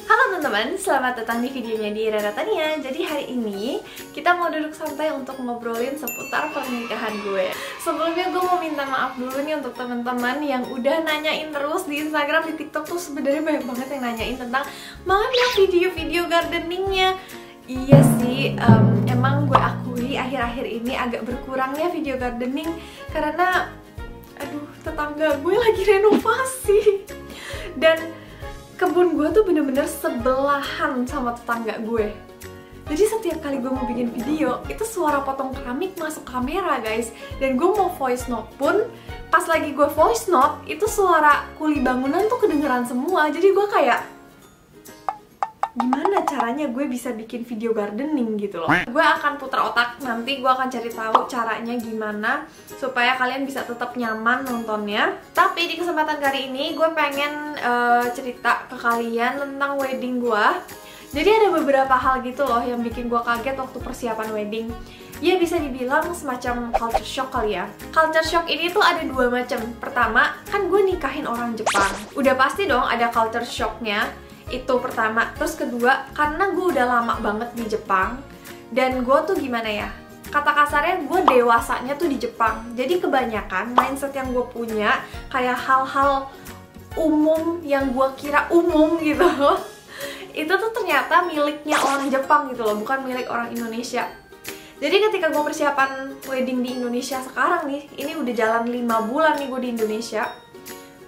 Halo teman-teman, selamat datang di videonya di Rara Tania. Jadi hari ini kita mau duduk santai untuk ngobrolin seputar pernikahan gue. Sebelumnya gue mau minta maaf dulu nih untuk teman-teman yang udah nanyain terus di Instagram, di TikTok tuh sebenarnya banyak banget yang nanyain tentang mana video-video gardeningnya. Iya sih, emang gue akui akhir-akhir ini agak berkurangnya video gardening karena tetangga gue lagi renovasi dan kebun gue tuh bener-bener sebelahan sama tetangga gue. Jadi setiap kali gue mau bikin video, itu suara potong keramik masuk kamera guys. Dan gue mau voice note pun, pas lagi gue voice note, itu suara kuli bangunan tuh kedengeran semua. Jadi gue kayak, gimana caranya gue bisa bikin video gardening gitu loh. Gue akan putar otak, nanti gue akan cari tahu caranya gimana supaya kalian bisa tetap nyaman nontonnya. Tapi di kesempatan kali ini gue pengen cerita ke kalian tentang wedding gue. Jadi ada beberapa hal gitu loh yang bikin gue kaget waktu persiapan wedding. Ya bisa dibilang semacam culture shock kali ya. Culture shock ini tuh ada dua macam. Pertama, kan gue nikahin orang Jepang. Udah pasti dong ada culture shocknya. Itu pertama. Terus kedua, karena gue udah lama banget di Jepang dan gue tuh gimana ya, kata kasarnya gue dewasanya tuh di Jepang. Jadi kebanyakan mindset yang gue punya kayak hal-hal umum yang gue kira umum gitu itu tuh ternyata miliknya orang Jepang gitu loh, bukan milik orang Indonesia. Jadi ketika gue persiapan wedding di Indonesia sekarang nih, ini udah jalan 5 bulan nih gue di Indonesia,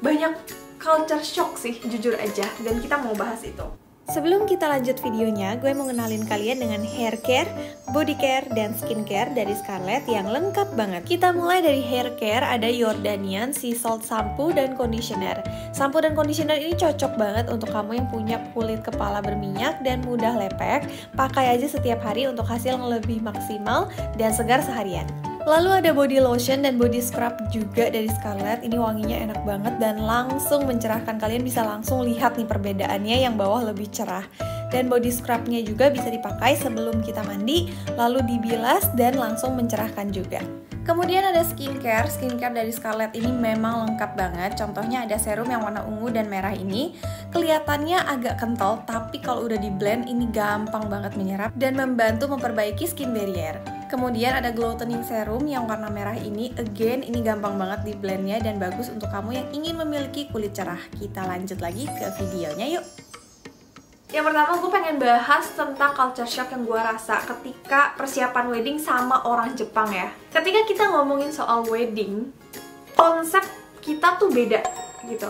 banyak culture shock sih, jujur aja, dan kita mau bahas itu. Sebelum kita lanjut videonya, gue mau ngenalin kalian dengan hair care, body care, dan skin care dari Scarlett yang lengkap banget. Kita mulai dari hair care, ada Jordanian Sea Salt Shampoo dan Conditioner. Shampoo dan conditioner ini cocok banget untuk kamu yang punya kulit kepala berminyak dan mudah lepek. Pakai aja setiap hari untuk hasil yang lebih maksimal dan segar seharian. Lalu ada body lotion dan body scrub juga dari Scarlett. Ini wanginya enak banget dan langsung mencerahkan. Kalian bisa langsung lihat nih perbedaannya, yang bawah lebih cerah. Dan body scrubnya juga bisa dipakai sebelum kita mandi, lalu dibilas dan langsung mencerahkan juga. Kemudian ada skincare dari Scarlett ini memang lengkap banget. Contohnya ada serum yang warna ungu dan merah ini. Kelihatannya agak kental, tapi kalau udah di blend ini gampang banget menyerap dan membantu memperbaiki skin barrier. Kemudian ada glow toning serum yang warna merah ini. Again, ini gampang banget di blendnya dan bagus untuk kamu yang ingin memiliki kulit cerah. Kita lanjut lagi ke videonya yuk. Yang pertama gue pengen bahas tentang culture shock yang gue rasa ketika persiapan wedding sama orang Jepang ya. Ketika kita ngomongin soal wedding, konsep kita tuh beda gitu.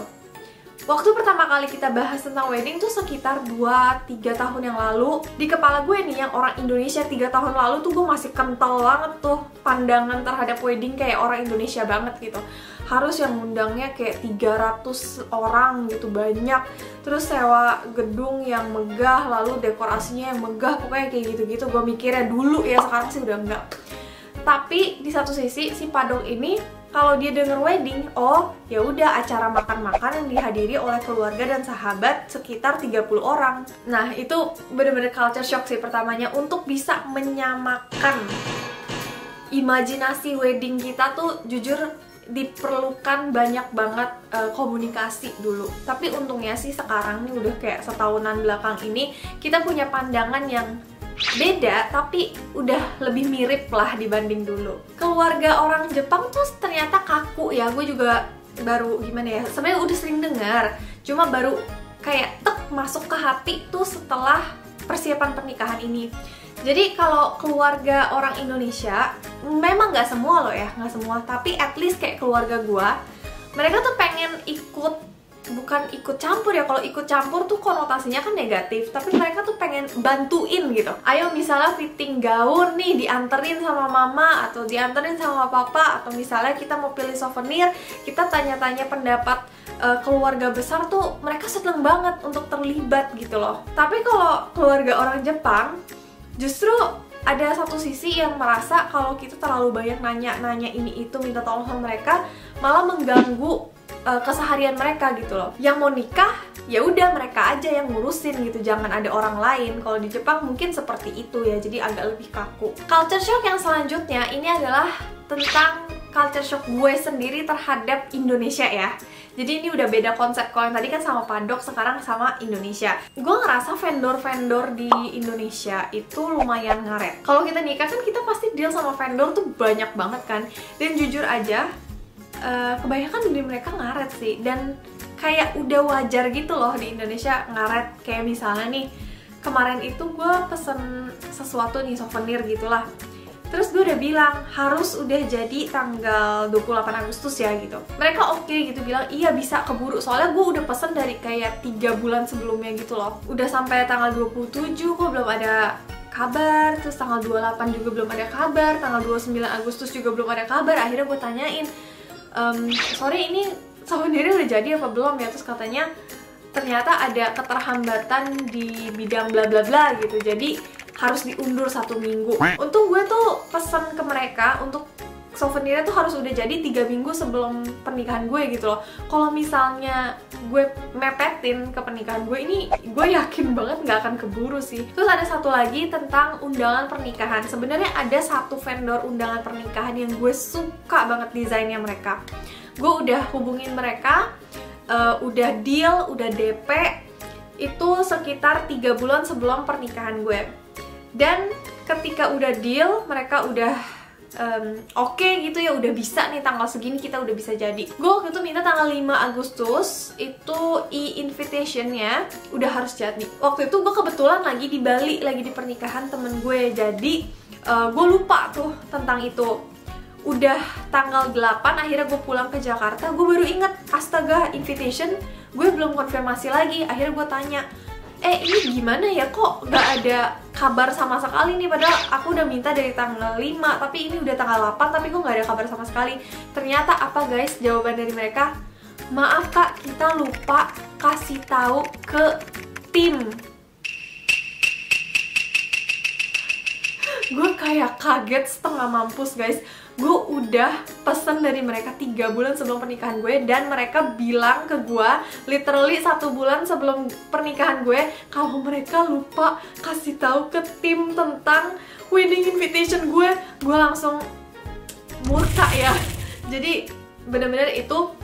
Waktu pertama kali kita bahas tentang wedding tuh sekitar 2-3 tahun yang lalu. Di kepala gue nih, yang orang Indonesia 3 tahun lalu tuh gue masih kental banget tuh pandangan terhadap wedding kayak orang Indonesia banget gitu. Harus yang undangnya kayak 300 orang gitu, banyak. Terus sewa gedung yang megah, lalu dekorasinya yang megah, pokoknya kayak gitu-gitu. Gue mikirnya dulu ya, sekarang sih udah enggak. Tapi di satu sisi si Padong ini kalau dia denger wedding, oh ya udah acara makan-makan yang dihadiri oleh keluarga dan sahabat sekitar 30 orang. Nah itu bener-bener culture shock sih pertamanya, untuk bisa menyamakan imajinasi wedding kita tuh jujur diperlukan banyak banget komunikasi dulu. Tapi untungnya sih sekarang nih udah kayak setahunan belakang ini kita punya pandangan yang beda, tapi udah lebih mirip lah dibanding dulu. Keluarga orang Jepang tuh ternyata kaku ya. Gue juga baru gimana ya, sebenarnya udah sering dengar, cuma baru kayak masuk ke hati tuh setelah persiapan pernikahan ini. Jadi kalau keluarga orang Indonesia, memang nggak semua loh ya, nggak semua, tapi at least kayak keluarga gue, mereka tuh pengen ikut, bukan ikut campur ya, kalau ikut campur tuh konotasinya kan negatif, tapi mereka tuh pengen bantuin gitu. Ayo misalnya fitting gaun nih dianterin sama mama atau dianterin sama papa, atau misalnya kita mau pilih souvenir, kita tanya-tanya pendapat keluarga besar tuh, mereka seneng banget untuk terlibat gitu loh. Tapi kalau keluarga orang Jepang, justru ada satu sisi yang merasa kalau kita terlalu banyak nanya-nanya ini itu, minta tolong sama mereka, malah mengganggu keseharian mereka gitu loh. Yang mau nikah ya udah mereka aja yang ngurusin gitu, jangan ada orang lain. Kalau di Jepang mungkin seperti itu ya, jadi agak lebih kaku. Culture shock yang selanjutnya ini adalah tentang culture shock gue sendiri terhadap Indonesia ya. Jadi ini udah beda konsep. Kalau yang tadi kan sama Padok, sekarang sama Indonesia. Gue ngerasa vendor-vendor di Indonesia itu lumayan ngaret. Kalau kita nikah kan kita pasti deal sama vendor tuh banyak banget kan. Dan jujur aja, kebanyakan dari mereka ngaret sih. Dan kayak udah wajar gitu loh di Indonesia ngaret. Kayak misalnya nih, kemarin itu gue pesen sesuatu nih, souvenir gitulah. Terus gue udah bilang harus udah jadi tanggal 28 Agustus ya gitu. Mereka oke gitu, bilang iya bisa, keburu. Soalnya gue udah pesen dari kayak 3 bulan sebelumnya gitu loh. Udah sampai tanggal 27 kok belum ada kabar. Terus tanggal 28 juga belum ada kabar. Tanggal 29 Agustus juga belum ada kabar. Akhirnya gue tanyain, sorry ini souvenirnya udah jadi apa belum ya? Terus katanya ternyata ada keterhambatan di bidang bla bla bla gitu. Jadi harus diundur 1 minggu. Untung gue tuh pesen ke mereka untuk souvenirnya tuh harus udah jadi 3 minggu sebelum pernikahan gue gitu loh. Kalau misalnya gue mepetin ke pernikahan gue ini, gue yakin banget nggak akan keburu sih. Terus ada satu lagi tentang undangan pernikahan. Sebenarnya ada satu vendor undangan pernikahan yang gue suka banget desainnya mereka. Gue udah hubungin mereka, udah deal, udah DP, itu sekitar 3 bulan sebelum pernikahan gue. Dan ketika udah deal, mereka udah oke gitu ya, udah bisa nih tanggal segini kita udah bisa jadi. Gue waktu itu minta tanggal 5 Agustus, itu e-invitationnya udah harus jadi. Waktu itu gue kebetulan lagi di Bali, lagi di pernikahan temen gue. Jadi gue lupa tuh tentang itu. Udah tanggal 8, akhirnya gue pulang ke Jakarta, gue baru inget, astaga invitation gue belum konfirmasi lagi. Akhirnya gue tanya, ini gimana ya, kok gak ada kabar sama sekali nih, padahal aku udah minta dari tanggal 5, tapi ini udah tanggal 8, tapi kok gak ada kabar sama sekali. Ternyata apa guys, jawaban dari mereka, maaf kak, kita lupa kasih tahu ke tim. Gue kayak kaget setengah mampus guys. Gue udah pesen dari mereka 3 bulan sebelum pernikahan gue, dan mereka bilang ke gue literally 1 bulan sebelum pernikahan gue kalau mereka lupa kasih tahu ke tim tentang wedding invitation gue. Gue langsung murka ya. Jadi bener-bener itu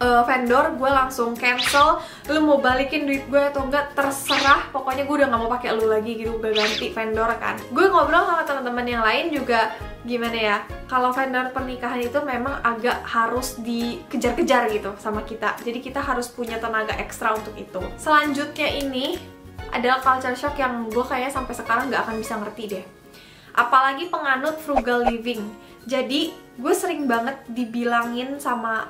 vendor gue langsung cancel. Lu mau balikin duit gue atau enggak terserah, pokoknya gue udah gak mau pakai lu lagi gitu, gue ganti vendor kan. Gue ngobrol sama teman-teman yang lain juga, gimana ya, kalau vendor pernikahan itu memang agak harus dikejar-kejar gitu sama kita, jadi kita harus punya tenaga ekstra untuk itu. Selanjutnya ini adalah culture shock yang gue kayaknya sampai sekarang gak akan bisa ngerti deh, apalagi penganut frugal living. Jadi gue sering banget dibilangin sama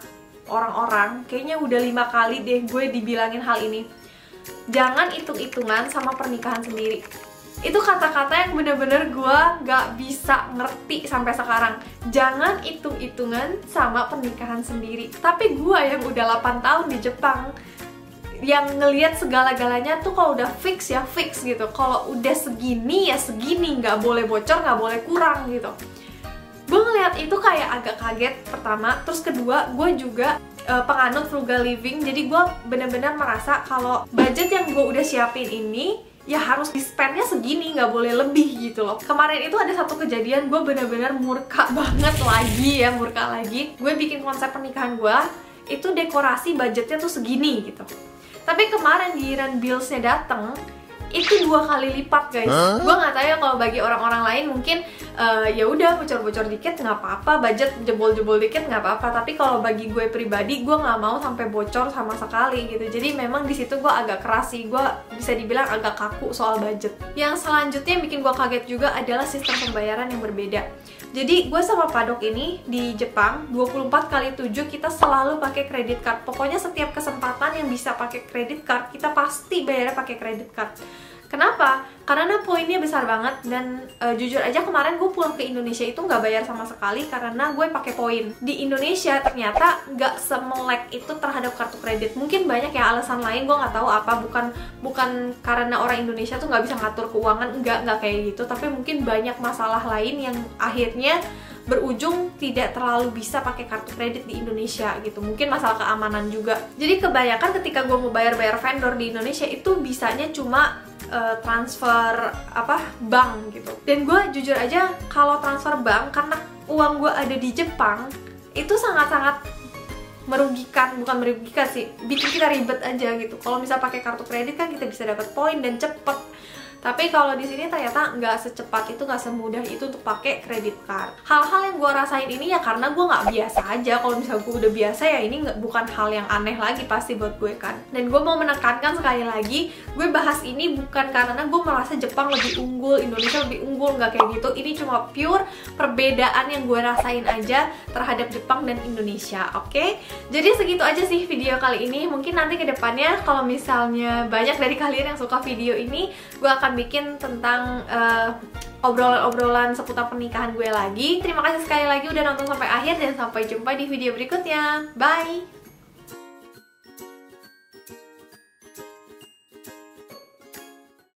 orang-orang, kayaknya udah 5 kali deh gue dibilangin hal ini, jangan hitung-hitungan sama pernikahan sendiri. Itu kata-kata yang bener-bener gue gak bisa ngerti sampai sekarang. Jangan hitung-hitungan sama pernikahan sendiri. Tapi gue yang udah 8 tahun di Jepang, yang ngelihat segala-galanya tuh kalau udah fix ya fix gitu. Kalau udah segini ya segini, gak boleh bocor, gak boleh kurang gitu. Gue ngeliat itu kayak agak kaget pertama. Terus kedua, gue juga penganut frugal living. Jadi gue bener-bener merasa kalau budget yang gue udah siapin ini ya harus di-spendnya segini, nggak boleh lebih gitu loh. Kemarin itu ada satu kejadian, gue bener-bener murka banget lagi ya, murka lagi. Gue bikin konsep pernikahan gue, itu dekorasi budgetnya tuh segini gitu. Tapi kemarin giliran bills-nya dateng, itu 2 kali lipat guys. Gue nggak tahu ya kalau bagi orang-orang lain mungkin ya udah bocor-bocor dikit nggak apa-apa, budget jebol-jebol dikit nggak apa-apa. Tapi kalau bagi gue pribadi, gue nggak mau sampai bocor sama sekali gitu. Jadi memang di situ gue agak keras sih, gue bisa dibilang agak kaku soal budget. Yang selanjutnya yang bikin gue kaget juga adalah sistem pembayaran yang berbeda. Jadi gue sama Padok ini di Jepang 24/7 kita selalu pakai credit card. Pokoknya setiap kesempatan yang bisa pakai credit card, kita pasti bayarnya pakai credit card. Kenapa? Karena poinnya besar banget, dan jujur aja kemarin gue pulang ke Indonesia itu nggak bayar sama sekali karena gue pakai poin. Di Indonesia ternyata nggak semelek itu terhadap kartu kredit. Mungkin banyak ya alasan lain, gue nggak tahu apa. Bukan karena orang Indonesia tuh nggak bisa ngatur keuangan, nggak kayak gitu. Tapi mungkin banyak masalah lain yang akhirnya berujung tidak terlalu bisa pakai kartu kredit di Indonesia gitu. Mungkin masalah keamanan juga. Jadi kebanyakan ketika gue mau bayar vendor di Indonesia itu bisanya cuma transfer bank gitu. Dan gue jujur aja kalau transfer bank, karena uang gue ada di Jepang, itu sangat-sangat merugikan. Bukan merugikan sih, bikin kita ribet aja gitu. Kalau misal pakai kartu kredit kan kita bisa dapat poin dan cepet. Tapi kalau di sini ternyata nggak secepat itu, nggak semudah itu untuk pakai kredit card. Hal-hal yang gue rasain ini ya karena gue nggak biasa aja. Kalau misalnya gue udah biasa ya ini bukan hal yang aneh lagi pasti buat gue kan. Dan gue mau menekankan sekali lagi, gue bahas ini bukan karena gue merasa Jepang lebih unggul, Indonesia lebih unggul, nggak kayak gitu. Ini cuma pure perbedaan yang gue rasain aja terhadap Jepang dan Indonesia, oke? Jadi segitu aja sih video kali ini. Mungkin nanti ke depannya kalau misalnya banyak dari kalian yang suka video ini, gue akan bikin tentang obrolan-obrolan seputar pernikahan gue lagi. Terima kasih sekali lagi udah nonton sampai akhir dan sampai jumpa di video berikutnya. Bye!